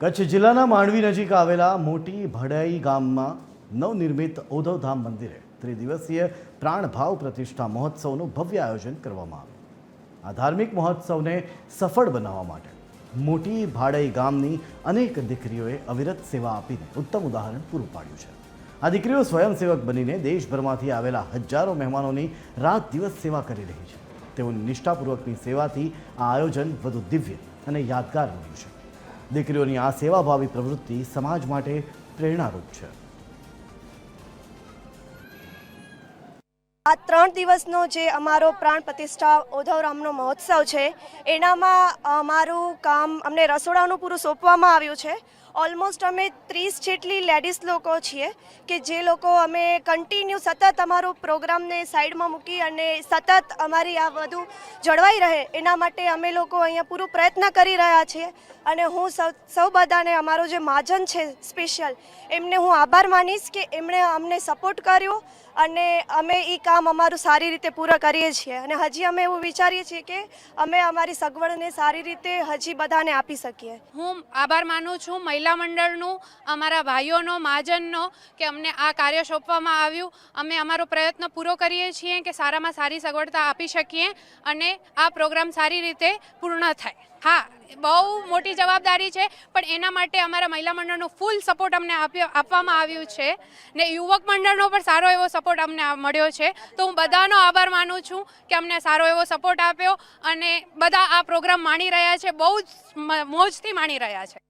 કચ્છ જિલ્લાના માંડવી નજીક આવેલા મોટી ભડાઈ ગામમાં નવનિર્મિત ઓધવધામ મંદિરે ત્રિદિવસીય પ્રાણભાવ પ્રતિષ્ઠા મહોત્સવનું ભવ્ય આયોજન કરવામાં આવ્યું। આ ધાર્મિક મહોત્સવને સફળ બનાવવા માટે મોટી ભાડાઈ ગામની અનેક દીકરીઓએ અવિરત સેવા આપીને ઉત્તમ ઉદાહરણ પૂરું પાડ્યું છે। આ દીકરીઓ સ્વયંસેવક બનીને દેશભરમાંથી આવેલા હજારો મહેમાનોની રાત દિવસ સેવા કરી રહી છે। તેઓની નિષ્ઠાપૂર્વકની સેવાથી આ આયોજન વધુ દિવ્ય અને યાદગાર બન્યું છે। દીકરીઓની આ સેવાભાવી પ્રવૃત્તિ સમાજ માટે પ્રેરણારૂપ છે। આ 3 દિવસનો જે અમારો પ્રાણ પ્રતિષ્ઠા ઓધવરામનો મહોત્સવ છે એનામાં અમારું કામ અમને રસોડાનું પૂરું સોંપવામાં આવ્યું છે। ઓલમોસ્ટ અમે 30 જેટલી લેડીઝ લોકો છીએ કે જે લોકો અમે કન્ટિન્યુ સતત અમારો પ્રોગ્રામને સાઈડમાં મૂકી અને સતત અમારી આ બધું જળવાઈ રહે એના માટે અમે લોકો અહીંયા પૂરું પ્રયત્ન કરી રહ્યા છીએ। અને હું સૌ બધાને અમારો જે મહાજન છે સ્પેશિયલ એમને હું આભાર માનીશ કે એમણે અમને સપોર્ટ કર્યો અને અમે એ કામ અમારું સારી રીતે પૂરા કરીએ છીએ। અને હજી અમે એવું વિચારીએ છીએ કે અમે અમારી સગવડને સારી રીતે હજી બધાને આપી શકીએ। હું આભાર માનું છું મહિલા મંડળનું, અમારા ભાઈઓનો, મહાજનનો કે અમને આ કાર્ય સોંપવામાં આવ્યું। અમે અમારો પ્રયત્ન પૂરો કરીએ છીએ કે સારામાં સારી સગવડતા આપી શકીએ અને આ પ્રોગ્રામ સારી રીતે પૂર્ણ થાય। હા, બહુ મોટી જવાબદારી છે પણ એના માટે અમારા મહિલા મંડળનો ફૂલ સપોર્ટ અમને આપવામાં આવ્યું છે ને યુવક મંડળનો પણ સારો એવો સપોર્ટ અમને મળ્યો છે। તો હું બધાનો આભાર માનું છું કે અમને સારો એવો સપોર્ટ આપ્યો અને બધા આ પ્રોગ્રામ માણી રહ્યા છે, બહુ જ મોજથી માણી રહ્યા છે।